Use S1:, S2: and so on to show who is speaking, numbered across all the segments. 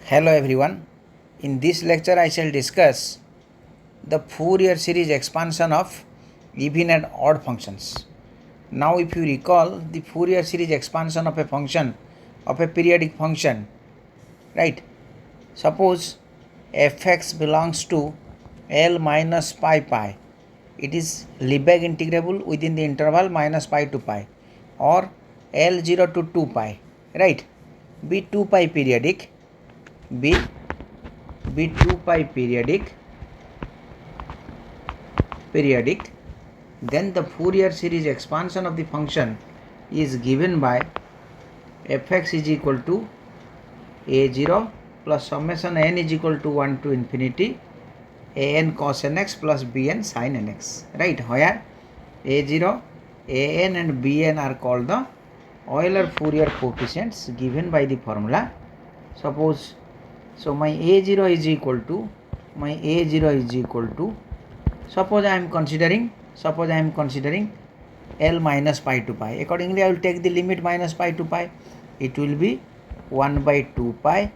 S1: Hello everyone. In this lecture I shall discuss the Fourier series expansion of even and odd functions. Now if you recall the Fourier series expansion of a function, of a periodic function, right? Suppose fx belongs to L minus pi. It is Lebesgue integrable within the interval minus pi to pi, or L0 to 2 pi, right? Be 2 pi periodic, be 2 pi periodic, then the Fourier series expansion of the function is given by fx is equal to a0 plus summation n is equal to 1 to infinity an cos nx plus bn sin nx, right? Where a0, an and bn are called the Euler Fourier coefficients given by the formula. Suppose, so my a0 is equal to, suppose I am considering L minus pi to pi. Accordingly I will take the limit minus pi to pi. It will be 1 by 2 pi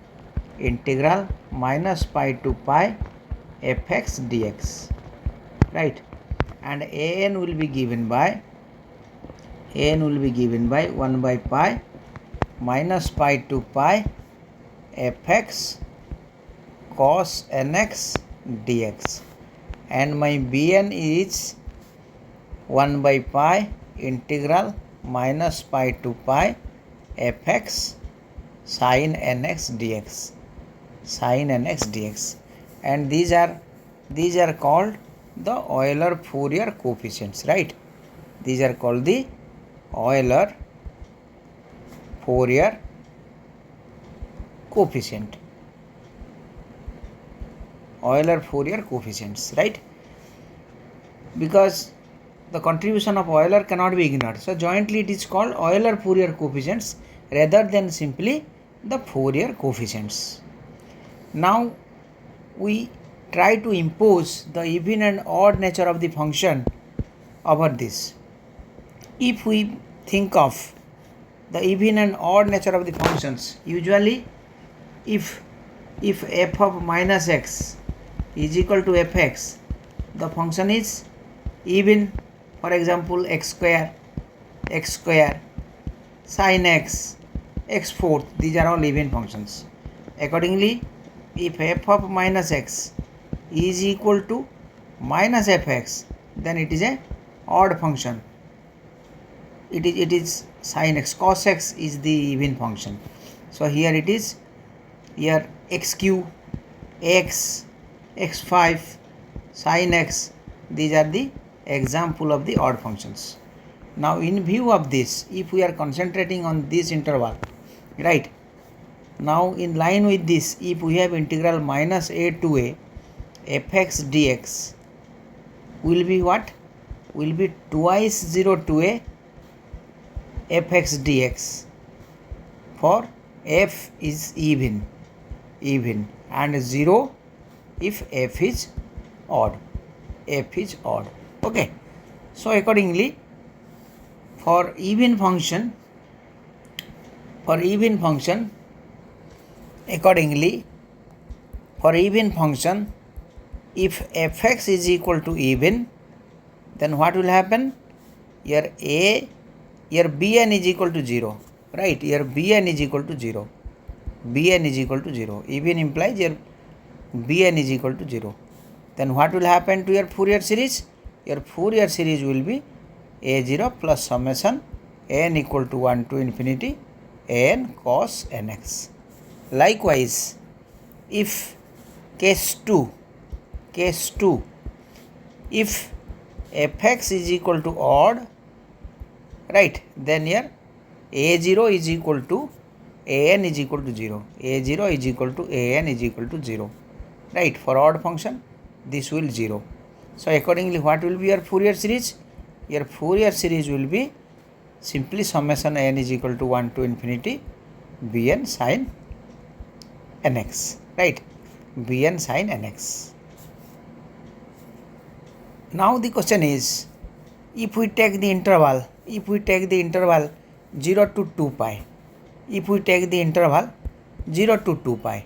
S1: integral minus pi to pi fx dx, right? And an will be given by 1 by pi minus pi to pi fx cos nx dx, and my bn is 1 by pi integral minus pi to pi fx sin nx dx, and these are called the Euler Fourier coefficients, right? These are called the Euler Fourier coefficient, Euler Fourier coefficients, right? Because the contribution of Euler cannot be ignored, so jointly it is called Euler Fourier coefficients rather than simply the Fourier coefficients. Now we try to impose the even and odd nature of the function over this. If we think of the even and odd nature of the functions, usually if f of minus x is equal to fx, the function is even. For example, x square, sin x, x fourth, these are all even functions. Accordingly, if f of minus x is equal to minus fx, then it is a odd function. It is sin x, cos x is the even function. So here it is, here x cube, x, x5, sin x, these are the example of the odd functions. Now in view of this, if we are concentrating on this interval, right? Now in line with this, if we have integral minus a to a fx dx will be what? Will be twice 0 to a fx dx, for f is even and 0 if f is odd. Okay, so accordingly for even function, if fx is equal to even, then what will happen? Here bn is equal to 0, right? Here bn is equal to 0. Even implies here bn is equal to 0. Then what will happen to your Fourier series? Your Fourier series will be a0 plus summation n equal to 1 to infinity n cos nx. Likewise, if case 2, if fx is equal to odd, right, then here a0 is equal to an is equal to 0. a0 is equal to an is equal to 0, right? For odd function, this will 0. So accordingly, what will be your Fourier series? Your Fourier series will be simply summation n is equal to 1 to infinity bn sin nx, right? Bn sin nx. Now the question is, if we take the interval 0 to 2 pi,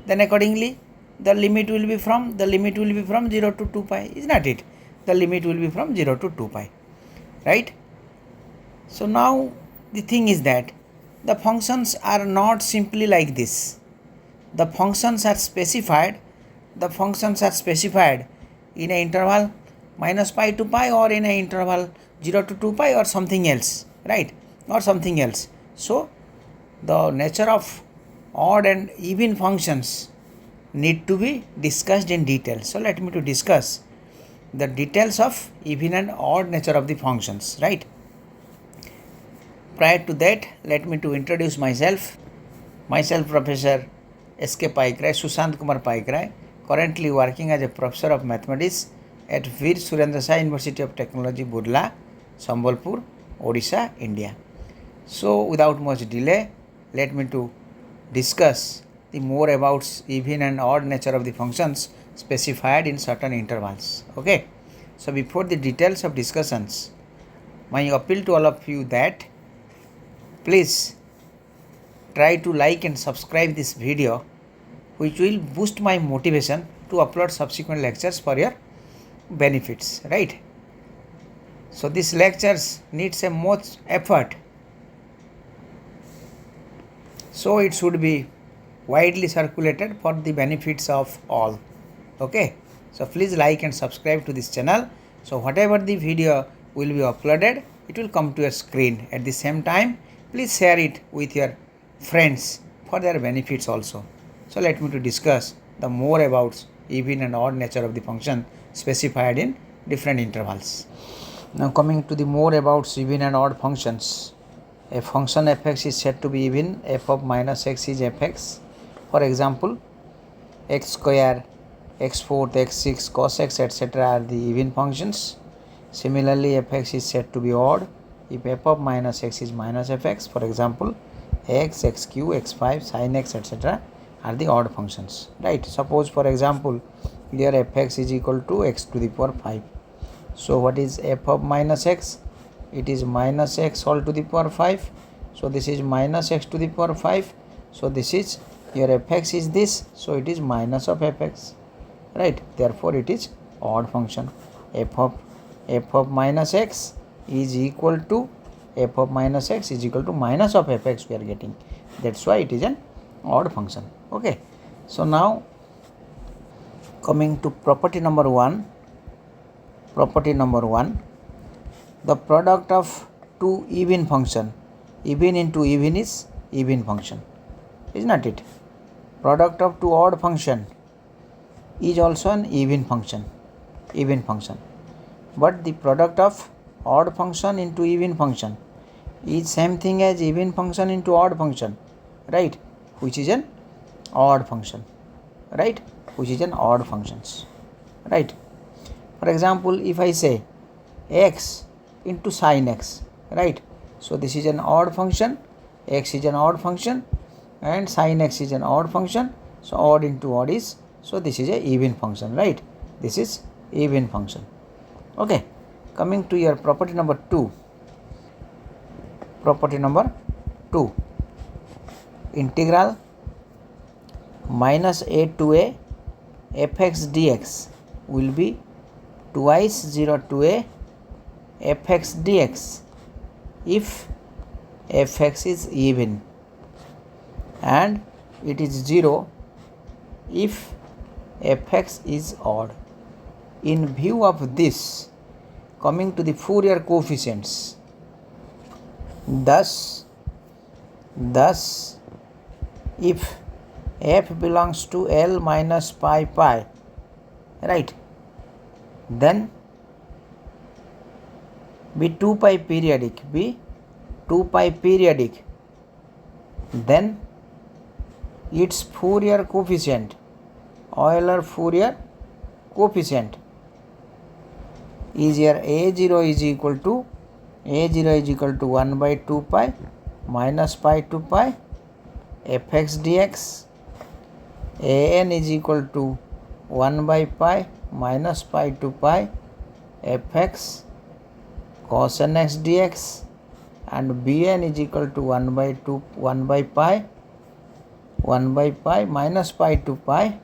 S1: then accordingly the limit will be from 0 to 2 pi, is not it? The limit will be from 0 to 2 pi, right? So now the thing is that the functions are not simply like this. The functions are specified in an interval minus pi to pi, or in an interval 0 to 2 pi, or something else, right? Or something else. So the nature of odd and even functions need to be discussed in detail. So let me to discuss the details of even and odd nature of the functions, right? Prior to that, let me to introduce myself. Myself, Professor S.K. Paikray, Kumar Paikray, currently working as a Professor of Mathematics at Veer Surendra University of Technology, Burla, Sambalpur, Odisha, India. So without much delay, let me to discuss the more about even and odd nature of the functions specified in certain intervals. Okay. So before the details of discussions, my appeal to all of you that please try to like and subscribe this video, which will boost my motivation to upload subsequent lectures for your benefits, right? So these lectures needs a much effort, so it should be widely circulated for the benefits of all. Okay, so please like and subscribe to this channel, so whatever the video will be uploaded, it will come to your screen. At the same time, please share it with your friends for their benefits also. So let me to discuss the more about even and odd nature of the function specified in different intervals. Now coming to the more about even and odd functions. A function fx is said to be even, f of minus x is fx. For example, x square, x fourth, x 6, cos x, etc. are the even functions. Similarly, fx is said to be odd if f of minus x is minus fx. For example, x, xq, x5, sin x, etc. are the odd functions, right? Suppose for example, here fx is equal to x to the power 5. So what is f of minus x? It is minus x all to the power 5. So this is minus x to the power 5. So this is, here fx is this, so it is minus of fx, right? Therefore it is odd function. f of minus x is equal to minus of fx we are getting. That's why it is an odd function. Okay. So now coming to property number 1. The product of two even function, even into even is even function, is not it? Product of two odd function is also an even function. But the product of odd function into even function is same thing as even function into odd function, right? Which is an odd function, right? Which is an odd functions, right? For example, if I say x into sin x, right? So this is an odd function, x is an odd function, and sin x is an odd function. So odd into odd is, so this is a even function, right? This is even function. Okay. Coming to your property number 2. Integral minus a to a fx dx will be twice 0 to a fx dx if fx is even, and it is 0 if fx is odd. In view of this, coming to the Fourier coefficients, thus if f belongs to L minus pi, right, then be 2 pi periodic, then its Fourier coefficient, Euler Fourier coefficient, is here a0 is equal to 1 by 2 pi minus pi to pi fx dx, an is equal to 1 by pi minus pi to pi fx cos nx dx, and bn is equal to 1 by pi 1 by pi minus pi to pi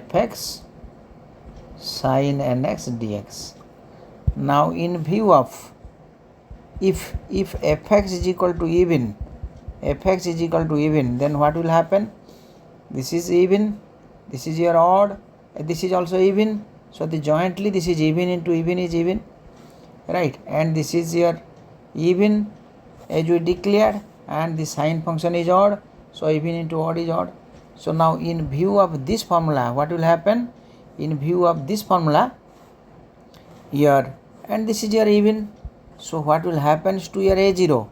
S1: fx sin nx dx. Now in view of if fx is equal to even, then what will happen? This is even, this is your odd, this is also even, so the jointly this is even into even is even, right? And this is your even as we declared, and the sine function is odd, so even into odd is odd. So now in view of this formula, what will happen? In view of this formula here, and this is your even, so what will happen to your a0?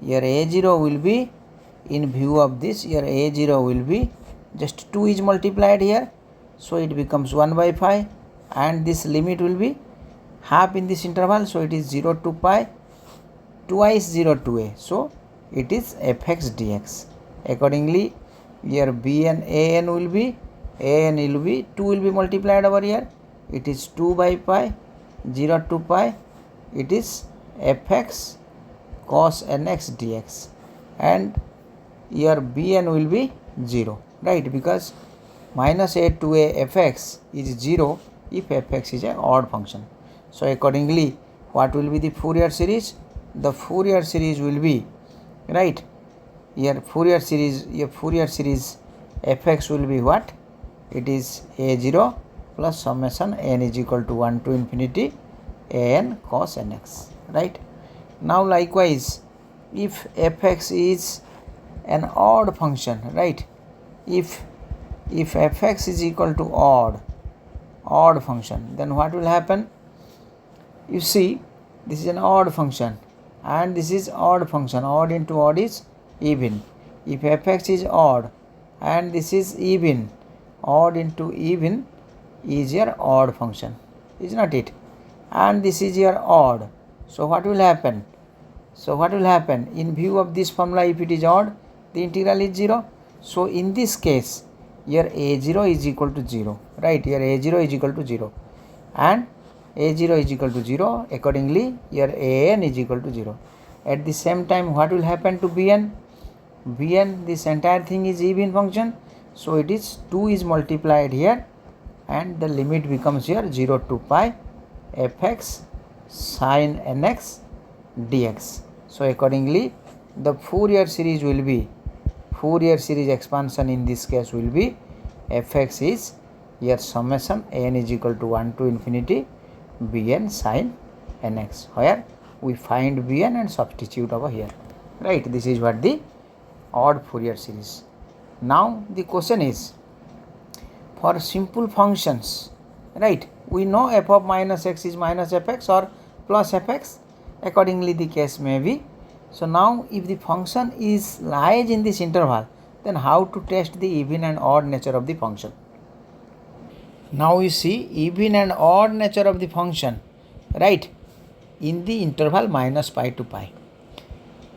S1: Your a0 will be, in view of this, your a0 will be just 2 is multiplied here, so it becomes 1 by pi, and this limit will be half in this interval, so it is 0 to pi, twice 0 to a, so it is fx dx. Accordingly your bn an will be 2 will be multiplied over here, it is 2 by pi 0 to pi, it is fx cos nx dx, and your bn will be 0, right? Because minus a to a fx is 0 if fx is an odd function. So accordingly what will be the Fourier series? The Fourier series will be, right, your Fourier series fx will be what? It is a0 plus summation n is equal to 1 to infinity an cos nx, right? Now likewise, if fx is an odd function, right, if fx is equal to odd function, then what will happen? You see, this is an odd function and this is odd function, odd into odd is even. If fx is odd and this is even, odd into even is your odd function, is not it? And this is your odd, so what will happen? In view of this formula, if it is odd, the integral is 0. So in this case your a0 is equal to 0, right? Your a0 is equal to 0 and a0 is equal to 0, accordingly your an is equal to 0. At the same time, what will happen to bn? This entire thing is even function, so it is 2 is multiplied here and the limit becomes here 0 to pi fx sin nx dx. So accordingly the Fourier series will be, Fourier series expansion in this case will be fx is your summation n is equal to 1 to infinity bn sin nx, where we find bn and substitute over here, right? This is what the odd Fourier series. Now the question is, for simple functions, right, we know f of minus x is minus fx or plus fx, accordingly the case may be. So now if the function is lies in this interval, then how to test the even and odd nature of the function? Now you see even and odd nature of the function, right, in the interval minus pi to pi.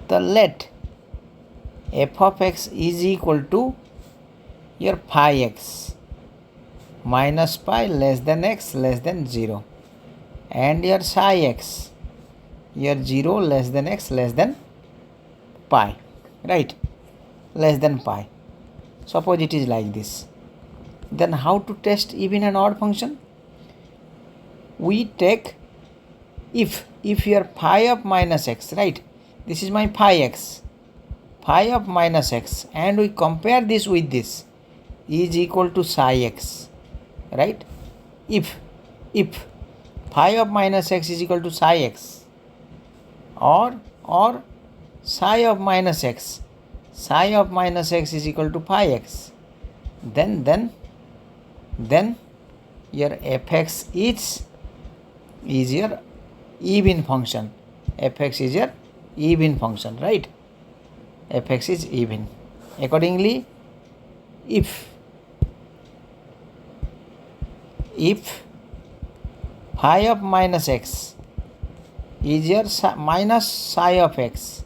S1: So let f of x is equal to your pi x minus pi less than x less than 0, and your psi x your 0 less than x less than pi, right, less than pi. Suppose it is like this, then how to test even and odd function? We take if your phi of minus x, right, this is my phi of minus x, and we compare this with this is equal to psi x, right? If phi of minus x is equal to psi x or psi of minus x is equal to pi x, then your fx is your even function. Fx is your even function, right? Fx is even. Accordingly, if phi of minus x is your minus psi of x,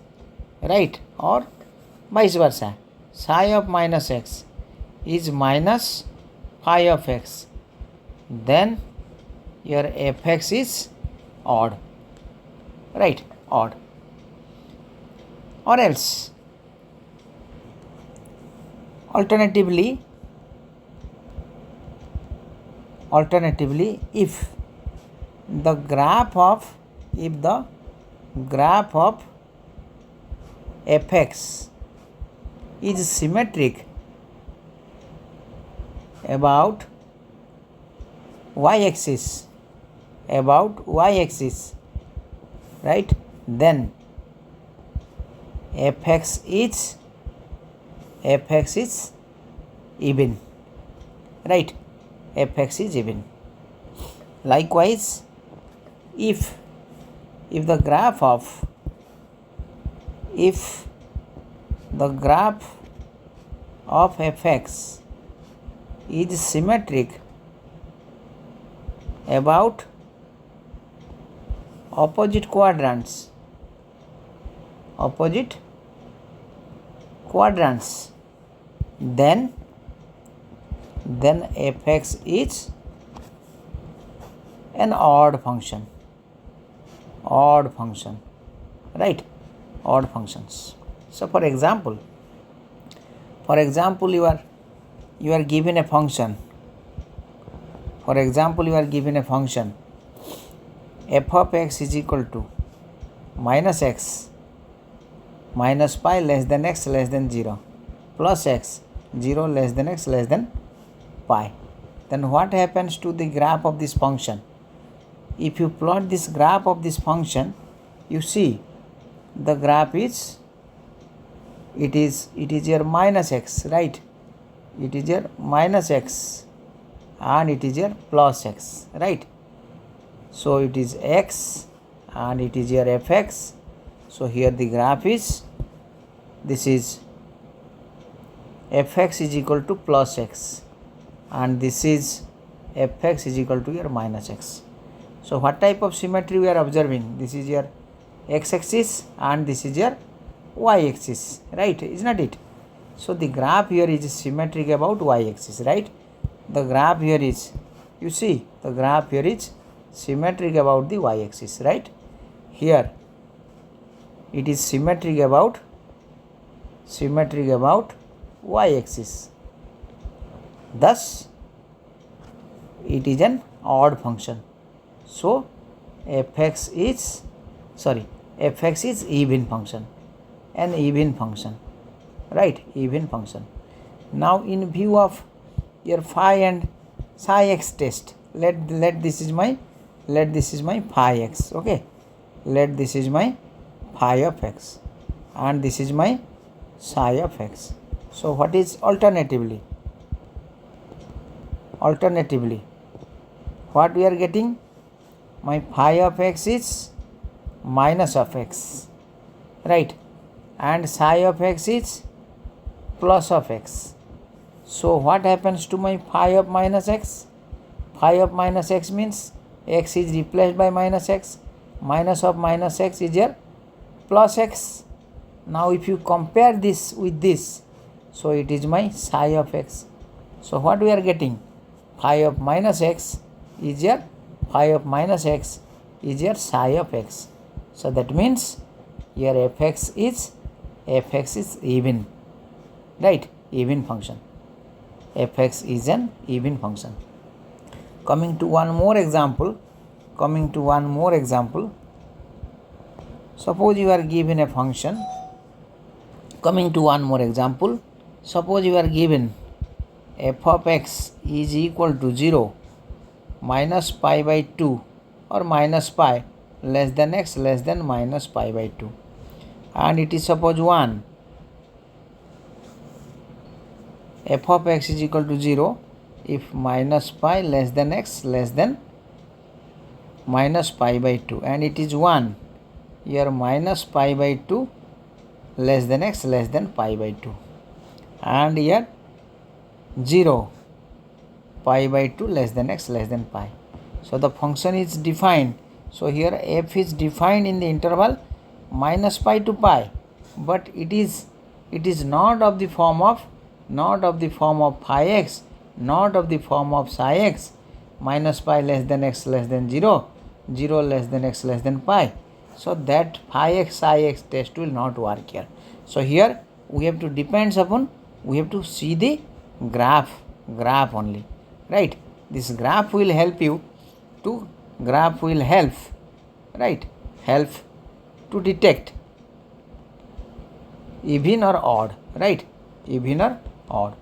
S1: right, or vice versa, psi of minus x is minus phi of x, then your fx is odd, right, odd. Or else Alternatively, if the graph of fx is symmetric about y-axis, right, then fx is even, right, fx is even. Likewise, if the graph of fx is symmetric about opposite quadrants, then fx is an odd function, right, odd functions. So for example you are given a function, f of x is equal to minus x minus pi less than x less than 0 plus x 0 less than x less than pi. Then what happens to the graph of this function? If you plot this graph of this function, you see the graph is your minus x, right, it is your minus x and it is your plus x, right. So it is x and it is your fx. So here the graph is, this is fx is equal to plus x and this is fx is equal to your minus x. So what type of symmetry we are observing? This is your x-axis and this is your y-axis, right, is not it? So the graph here is symmetric about y-axis, right? The graph here is, you see, the graph here is symmetric about the y-axis, right? Here it is symmetric about y-axis. Thus it is an odd function. So fx is even function, an even function, right, even function. Now in view of your phi and psi x test, let this is my phi x, okay, let this is my phi of x and this is my psi of x. So what is alternatively what we are getting? My phi of x is minus of x, right, and psi of x is plus of x. So what happens to my phi of minus x? Phi of minus x means x is replaced by minus x, minus of minus x is your plus x. Now if you compare this with this, so it is my psi of x. So what we are getting? Phi of minus x is your psi of x. So that means your fx is even, right, even function. Fx is an even function. Coming to one more example, suppose you are given a function. Suppose you are given f of x is equal to 0 minus pi by 2 or minus pi less than x less than minus pi by 2, and it is suppose 1. F of x is equal to 0 if minus pi less than x less than minus pi by 2, and it is 1 here minus pi by 2 less than x less than pi by 2, and here 0 pi by 2 less than x less than pi. So the function is defined. So here f is defined in the interval minus pi to pi, but it is not of the form of phi x, not of the form of psi x, minus pi less than x less than 0, 0 less than x less than pi. So that phi x psi x test will not work here. So here we have to depend upon we have to see the graph only, right? This graph will help you to help to detect even or odd, right? Even or odd.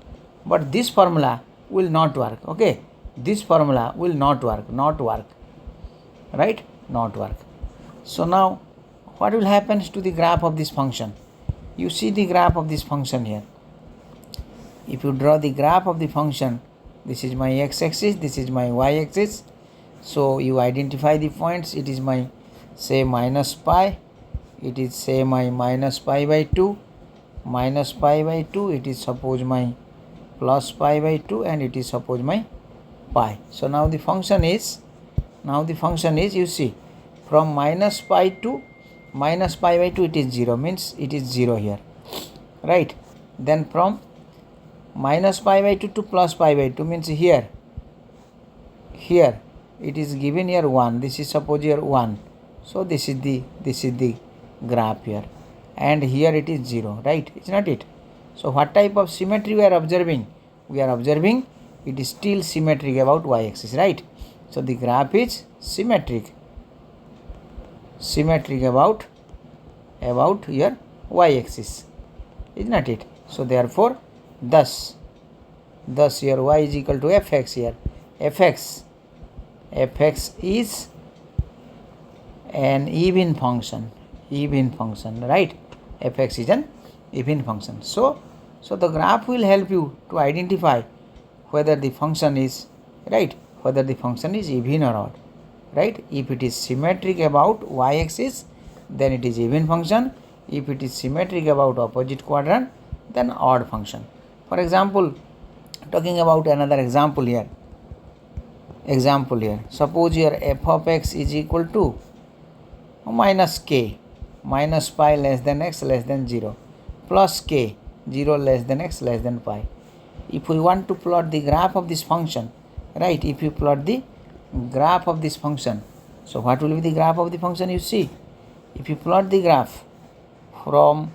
S1: But this formula will not work, okay? This formula will not work, right? Not work. So now what will happen to the graph of this function? You see the graph of this function here. If you draw the graph of the function, this is my x-axis, this is my y-axis. So you identify the points. It is my, say, minus pi. It is, say, my minus pi by 2. Minus pi by 2. It is suppose my plus pi by 2, and it is suppose my pi. So now the function is, you see, from minus pi to minus pi by 2 it is 0, means it is 0 here, right? Then from minus pi by 2 to plus pi by 2 means here it is given here 1. This is suppose here 1. So this is the graph here, and here it is 0, right? It's not it. So what type of symmetry we are observing? We are observing it is still symmetric about y-axis, right? So the graph is symmetric about your y-axis, is not it? So therefore, thus here y is equal to fx here. fx is an even function, right? fx is an even function. So the graph will help you to identify whether the function is, right, whether the function is even or odd, right? If it is symmetric about y-axis, then it is even function. If it is symmetric about opposite quadrant, then odd function. For example, talking about another example here. Suppose here f of x is equal to minus k, minus pi less than x less than 0, plus k, 0 less than x less than pi. If we want to plot the graph of this function, right? If you plot the graph of this function, so what will be the graph of the function? You see, if you plot the graph from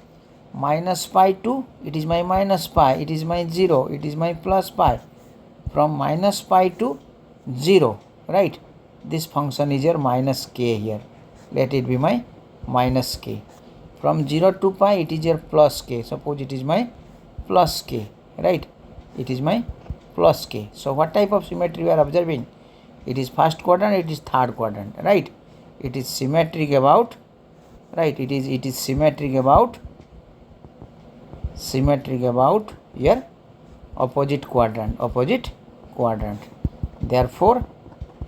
S1: minus pi to, it is my minus pi, it is my 0, it is my plus pi. From minus pi to 0, right? This function is your minus k here. Let it be my minus k. From 0 to pi, it is your plus k. Suppose it is my plus k, right? It is my plus k. So what type of symmetry we are observing? It is first quadrant, it is third quadrant, right? It is symmetric about, right? It is symmetric about your opposite quadrant. Therefore,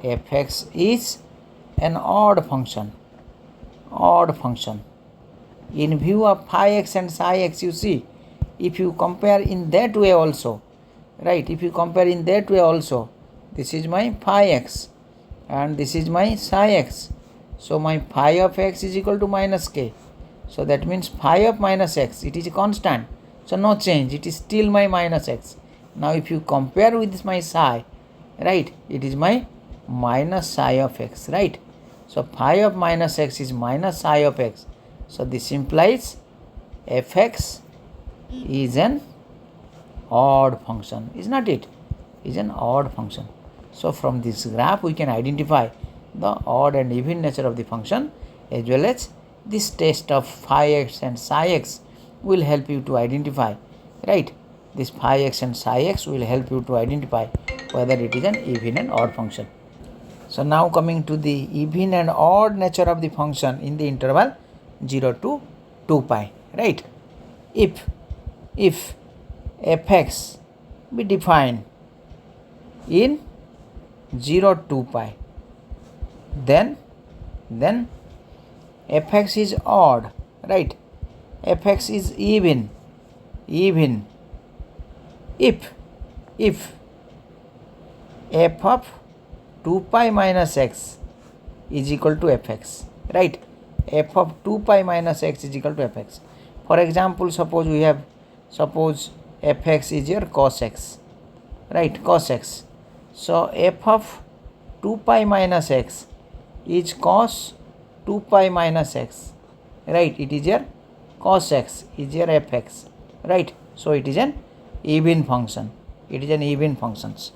S1: fx is an odd function. In view of phi x and psi x, you see, if you compare in that way also, right? If you compare in that way also, this is my phi x and this is my psi x. So my phi of x is equal to minus k. So that means phi of minus x, it is a constant. So no change, it is still my minus x. Now if you compare with my psi, right, it is my minus psi of x, right? So phi of minus x is minus psi of x. So this implies fx is an odd function, is not it? Is an odd function. So from this graph we can identify the odd and even nature of the function, as well as this test of phi x and psi x will help you to identify, right? This phi x and psi x will help you to identify whether it is an even and odd function. So now coming to the even and odd nature of the function in the interval 0 to 2 pi, right? If fx be defined in 0 to pi, then fx is odd, right? fx is even if f of 2 pi minus x is equal to fx, right? F of 2 pi minus x is equal to fx. For example, suppose fx is your cos x, right? Cos x. So f of 2 pi minus x is cos 2 pi minus x, right? It is your cos x is your fx, right? So it is an even function. It is an even functions.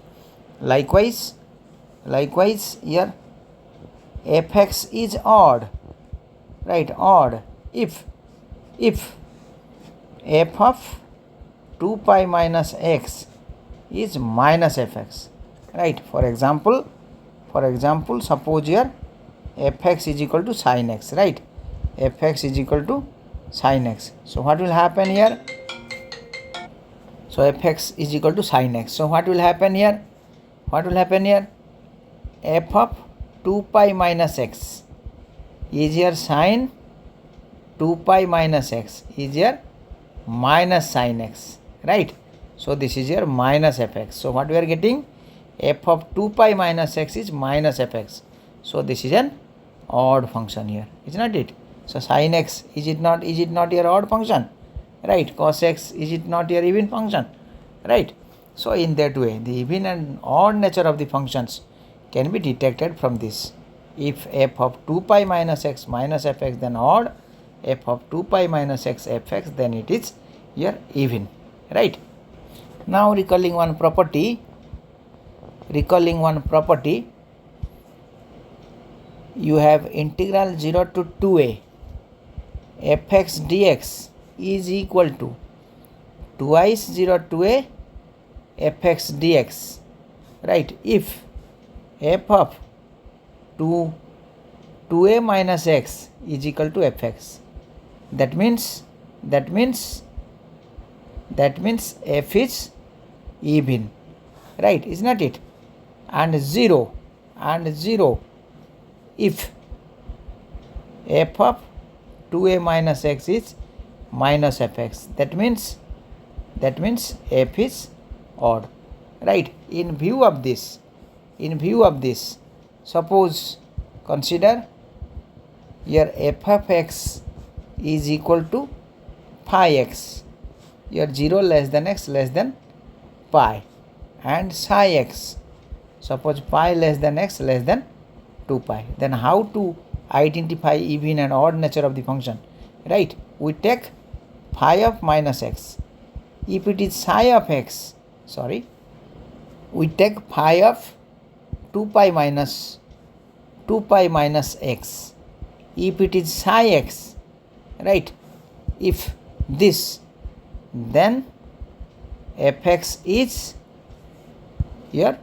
S1: Likewise here fx is odd, right? Odd if f of 2 pi minus x is minus fx, right? For example, suppose here fx is equal to sin x, right? Fx is equal to sin x. So what will happen here? So fx is equal to sin x. So what will happen here? F of 2 pi minus x is here sin 2 pi minus x is here minus sin x, right? So this is here minus fx. So what we are getting? F of 2 pi minus x is minus fx. So this is an odd function here, is not it? So sin x, is it not your odd function, right? Cos x, is it not your even function, right? So in that way, the even and odd nature of the functions can be detected from this. If f of 2 pi minus x minus fx, then odd. F of 2 pi minus x fx, then it is here even, right? Now recalling one property, you have integral 0 to 2a fx dx is equal to twice 0 to a fx dx, right? If f of 2a minus x is equal to fx, that means f is even, right? Is not it? And 0 if f of 2a minus x is minus fx, that means f is odd, right? In view of this, suppose consider here f of x is equal to pi x, here 0 less than x less than pi, and psi x, suppose pi less than x less than 2 pi. Then how to identify even and odd nature of the function, right? We take phi of minus x. If it is psi of x, we take phi of 2 pi minus x. If it is psi x, right? If this, then fx is here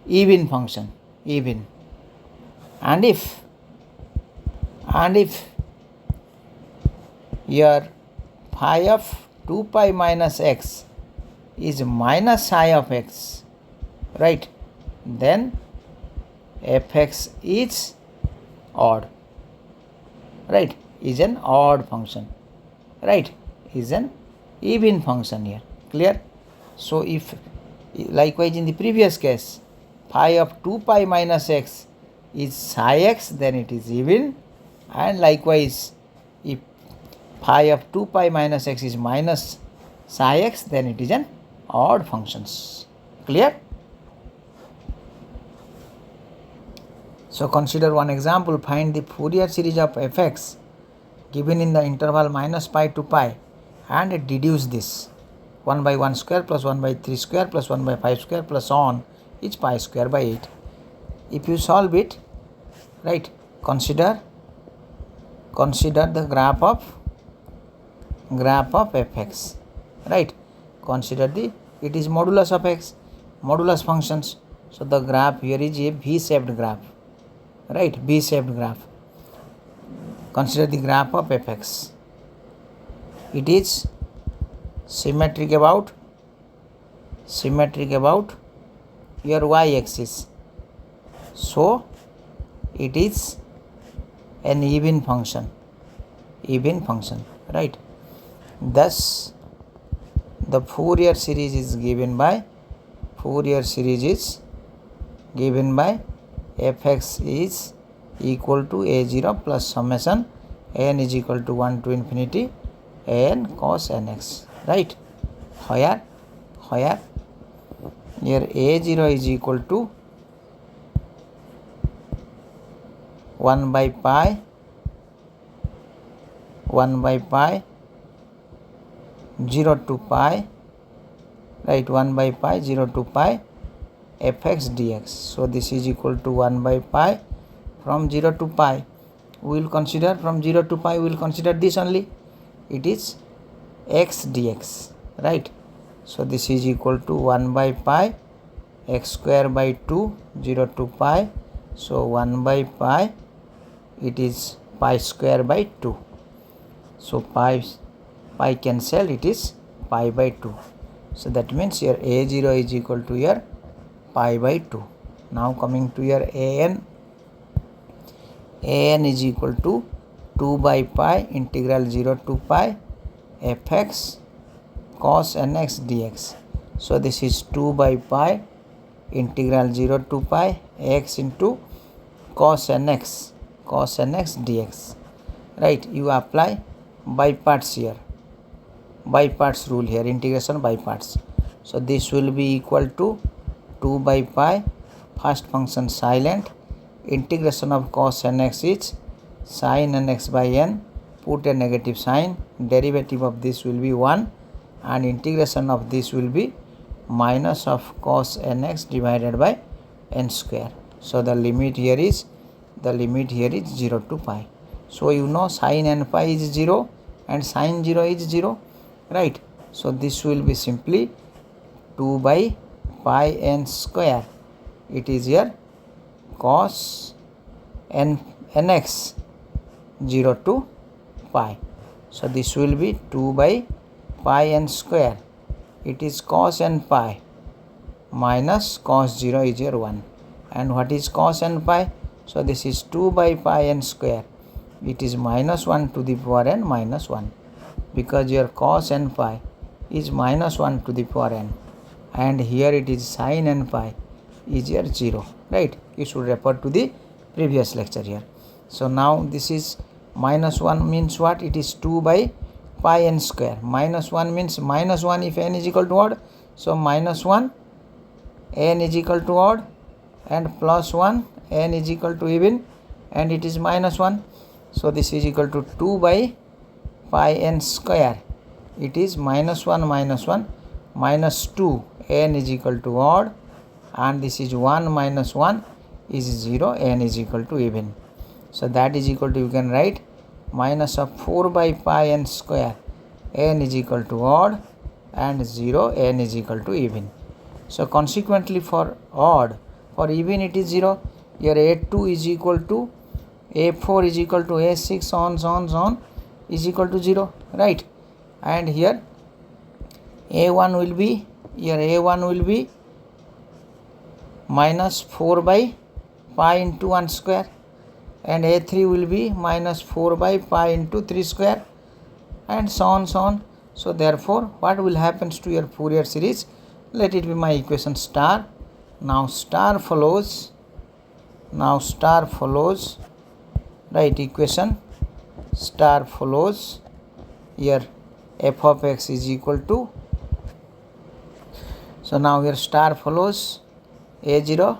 S1: even function, even. And if here phi of 2 pi minus x is minus psi of x, right? Then fx is odd, right? Is an odd function, right? Is an even function here. Clear? So if likewise in the previous case phi of 2 pi minus x is psi x, then it is even, and likewise if phi of 2 pi minus x is minus psi x, then it is an odd functions. Clear? So consider one example. Find the Fourier series of fx given in the interval minus pi to pi and deduce this. 1 by 1 square plus 1 by 3 square plus 1 by 5 square plus on is pi square by 8. If you solve it, right, consider the graph of fx, right? Consider it is modulus of x, modulus functions. So the graph here is a V-shaped graph, right? V-shaped graph. Consider the graph of fx. It is symmetric about your y-axis. So it is an even function, right? Thus the Fourier series is given by fx is equal to a0 plus summation n is equal to 1 to infinity n cos nx, right? Where here a0 is equal to 1 by pi 0 to pi right? 1 by pi 0 to pi fx dx. So this is equal to 1 by pi from 0 to pi. We will consider from 0 to pi, we will consider this only. It is x dx, right? So this is equal to 1 by pi x square by 2 0 to pi. So 1 by pi, it is pi square by 2. So pi cancel, it is pi by 2. So that means here a0 is equal to here pi by 2. Now coming to your an is equal to 2 by pi integral 0 to pi fx cos nx dx. So this is 2 by pi integral 0 to pi x into cos nx dx, right? You apply by parts here, by parts rule here, integration by parts. So this will be equal to 2 by pi, first function silent, integration of cos nx is sin nx by n, put a negative sign, derivative of this will be 1, and integration of this will be minus of cos nx divided by n square. So the limit here is 0 to pi. So you know sin n pi is 0 and sin 0 is 0, right? So this will be simply 2 by pi n square. It is here cos nx 0 to pi. So this will be 2 by pi n square. It is cos n pi minus cos 0 is here 1. And what is cos n pi? So this is 2 by pi n square. It is minus 1 to the power n minus 1, because your cos n pi is minus 1 to the power n, and here it is sin n pi is here 0, right? You should refer to the previous lecture here. So now this is minus 1 means what? It is 2 by pi n square. Minus 1 means minus 1 if n is equal to odd. So minus 1 n is equal to odd, and plus 1 n is equal to even, and it is minus 1. So this is equal to 2 by pi n square. It is minus 1 minus 2, n is equal to odd, and this is 1 minus 1 is 0, n is equal to even. So that is equal to, you can write minus of 4 by pi n square, n is equal to odd, and 0, n is equal to even. So consequently for odd, for even it is 0. Here a2 is equal to a4 is equal to a6, so on is equal to 0, right? And here a1 will be, minus 4 by pi into 1 square, and a3 will be minus 4 by pi into 3 square, and so on. So therefore what will happen to your Fourier series? Let it be my equation star. Now star follows, right? Equation star follows here f of x is equal to, so now here star follows a0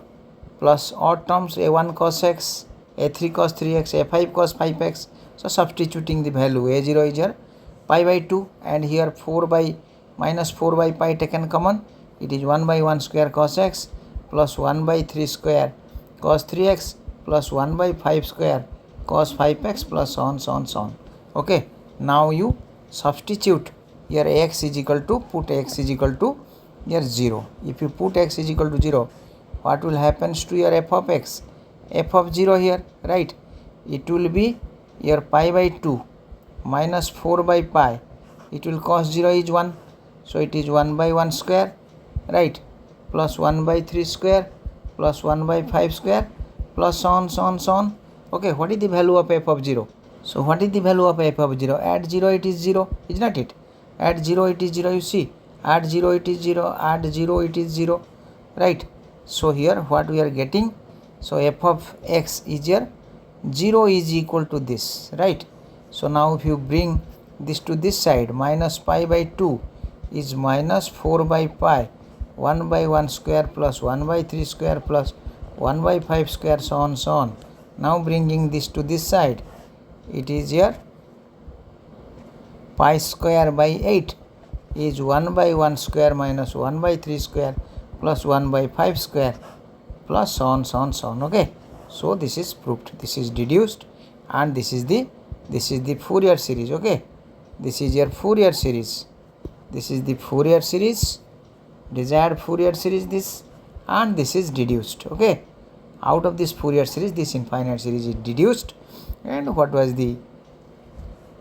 S1: plus odd terms a1 cos x, a3 cos 3x, a5 cos 5x. So substituting the value, a0 is here pi by 2, and here 4 by minus 4 by pi taken common, it is 1 by 1 square cos x plus 1 by 3 square cos 3x plus 1 by 5 square cos 5x plus so on. Okay, now you substitute here x is equal to, put x is equal to here 0. If you put x is equal to 0, what will happen to your f of x? F of 0 here, right? It will be here pi by 2 minus 4 by pi. It will cos 0 is 1. So it is 1 by 1 square, right? Plus 1 by 3 square plus 1 by 5 square plus so on. Okay, what is the value of f of 0? So what is the value of f of 0? At 0 it is 0, is not it? At 0 it is 0, you see. At 0 it is 0, at 0 it is 0, right? So here what we are getting, so f of x is here 0 is equal to this, right? So now if you bring this to this side, minus pi by 2 is minus 4 by pi, 1 by 1 square plus 1 by 3 square plus 1 by 5 square, so on. Now bringing this to this side, it is here pi square by 8, is 1 by 1 square minus 1 by 3 square plus 1 by 5 square plus so on, so on, so on. Okay, so this is proved, this is deduced, and this is the Fourier series. Okay, this is your Fourier series, this is the Fourier series, desired Fourier series this, and this is deduced. Okay, out of this Fourier series this infinite series is deduced. And what was the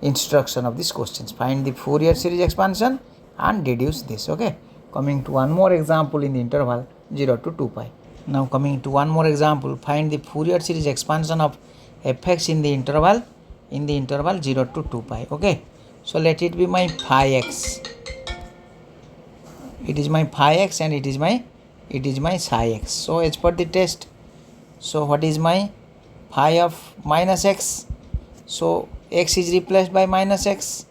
S1: instruction of these questions? Find the Fourier series expansion and deduce this. Okay, coming to one more example in the interval 0 to 2 pi. Now coming to one more example, find the Fourier series expansion of fx in the interval 0 to 2 pi. Okay, so let it be my phi x, it is my phi x and it is my psi x. So as per the test, so what is my phi of minus x? So x is replaced by minus x,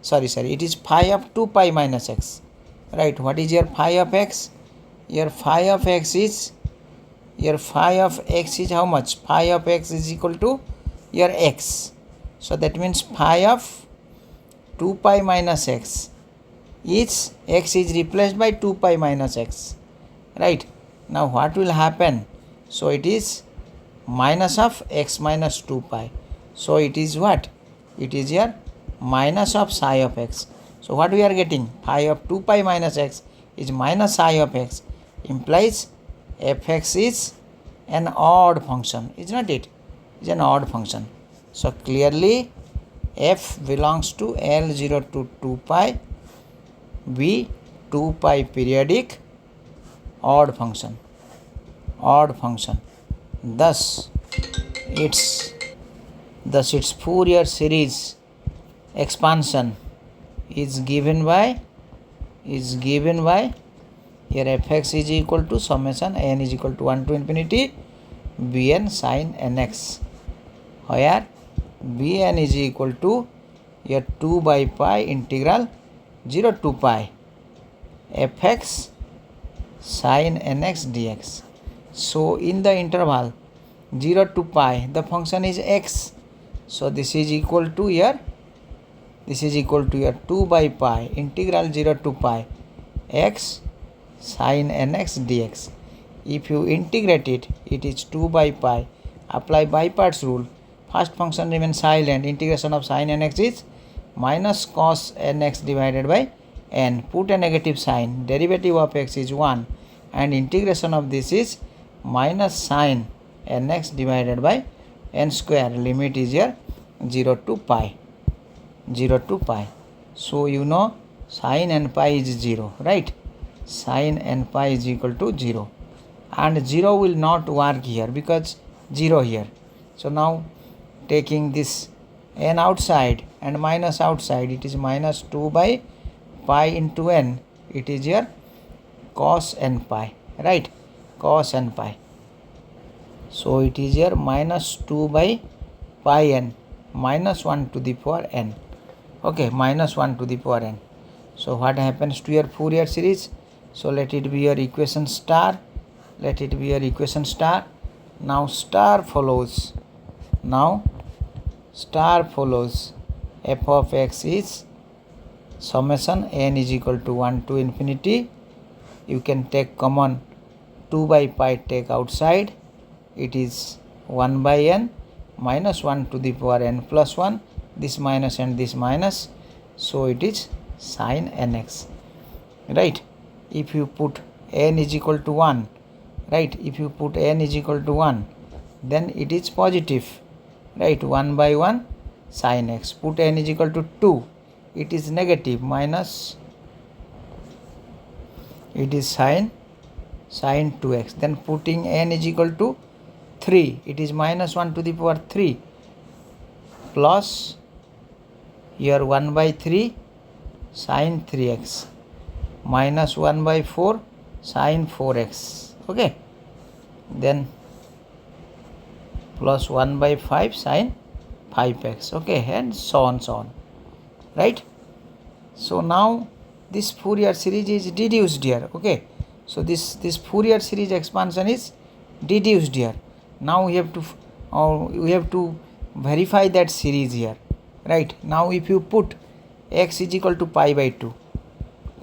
S1: sorry, it is phi of 2 pi minus x, right? What is your phi of x? Your phi of x is how much? Phi of x is equal to your x, so that means phi of 2 pi minus x is x is replaced by 2 pi minus x, right? Now what will happen? So it is minus of x minus 2 pi, so it is what? It is your minus of psi of x. So what we are getting? Phi of 2 pi minus x is minus psi of x, implies fx is an odd function, is not it? Is an odd function. So clearly f belongs to L0 to 2 pi be 2 pi periodic odd function. Thus its Fourier series expansion is given by here fx is equal to summation n is equal to 1 to infinity bn sin nx, where bn is equal to your 2 by pi integral 0 to pi fx sin nx dx. So in the interval 0 to pi the function is x, so this is equal to your 2 by pi integral 0 to pi x sin nx dx. If you integrate it, it is 2 by pi. Apply by parts rule. First function remains silent. Integration of sin nx is minus cos nx divided by n. Put a negative sign. Derivative of x is 1 and integration of this is minus sin nx divided by n square. Limit is here 0 to pi. So you know sin n pi is 0, right? Sin n pi is equal to 0, and 0 will not work here because 0 here. So now taking this n outside and minus outside, it is minus 2 by pi into n, it is here cos n pi, right? Cos n pi. So it is here minus 2 by pi n minus 1 to the power n. Okay, minus 1 to the power n. So what happens to your Fourier series? So let it be your equation star. Now star follows. F of x is summation n is equal to 1 to infinity. You can take common 2 by pi, take outside. It is 1 by n minus 1 to the power n plus 1. This minus and this minus. So it is sin nx, right? If you put n is equal to 1, right? If you put n is equal to 1, then it is positive, right? 1 by 1 sin x. Put n is equal to 2, it is negative, minus, it is sin 2x. Then putting n is equal to 3, it is minus 1 to the power 3 plus here 1 by 3 sin 3x minus 1 by 4 sin 4x. Okay, then plus 1 by 5 sin 5x. Okay, and so on, right? So now this Fourier series is deduced here. Okay, so this Fourier series expansion is deduced here. Now we have to verify that series here, right? Now if you put x is equal to pi by 2,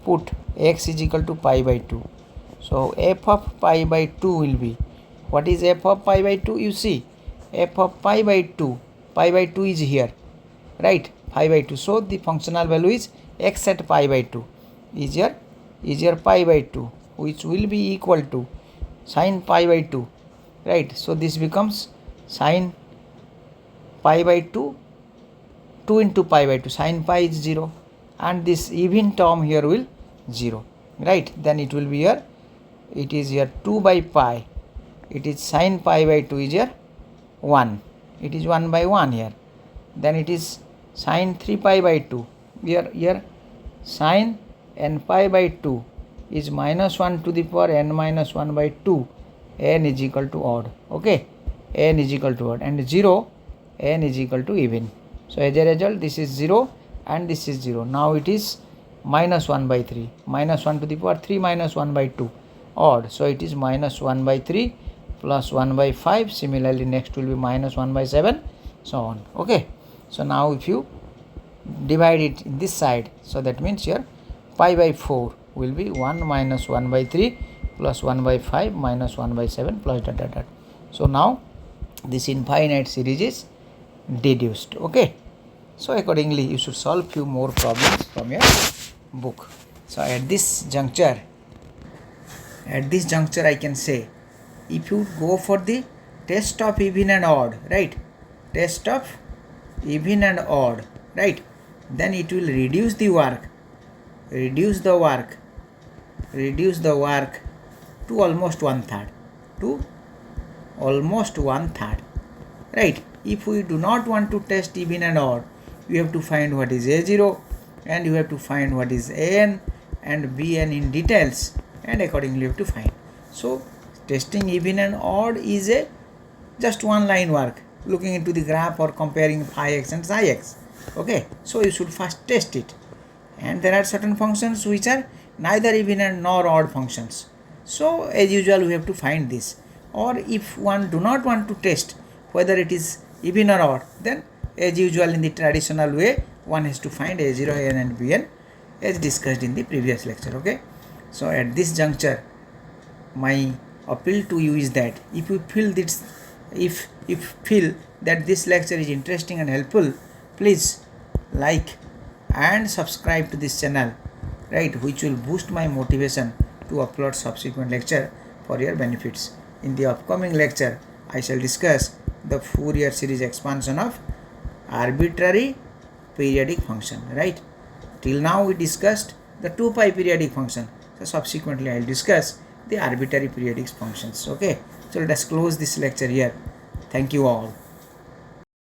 S1: put x is equal to pi by 2. So f of pi by 2 will be, what is f of pi by 2? You see, f of pi by 2 is here, right? Pi by 2. So the functional value is x at pi by 2 is your pi by 2, which will be equal to sine pi by 2, right? So this becomes sine pi by 2, 2 into pi by 2, sine pi is 0, and this even term here will 0, right? Then it will be here, it is here 2 by pi, it is sine pi by 2 is here 1, it is 1 by 1 here. Then it is sine 3 pi by 2, here sine n pi by 2 is minus 1 to the power n minus 1 by 2, n is equal to odd, okay? N is equal to odd, and 0, n is equal to even. So as a result, this is 0 and this is 0. Now it is minus 1 by 3, minus 1 to the power 3 minus 1 by 2, odd. So it is minus 1 by 3 plus 1 by 5. Similarly, next will be minus 1 by 7, so on, okay? So now if you divide it in this side, so that means here pi by 4 will be 1 minus 1 by 3 plus 1 by 5 minus 1 by 7 plus dot dot dot. So now this infinite series is deduced, okay? So accordingly you should solve few more problems from your book. So at this juncture I can say, if you go for the test of even and odd, right, test of even and odd, right, then it will reduce the work to almost one third, right? If we do not want to test even and odd, you have to find what is a0 and you have to find what is an and bn in details, and accordingly you have to find. So testing even and odd is a just one line work, looking into the graph or comparing phi x and psi x, okay? So you should first test it, and there are certain functions which are neither even and nor odd functions. So as usual we have to find this. Or if one do not want to test whether it is even or odd, then as usual in the traditional way one has to find a0, an and bn as discussed in the previous lecture, okay? So at this juncture my appeal to you is that if you feel this, if feel that this lecture is interesting and helpful, please like and subscribe to this channel, right, which will boost my motivation to upload subsequent lecture for your benefits. In the upcoming lecture I shall discuss the Fourier series expansion of arbitrary periodic function, right? Till now we discussed the 2 pi periodic function, so subsequently I will discuss the arbitrary periodic functions, okay? So let us close this lecture here. Thank you all.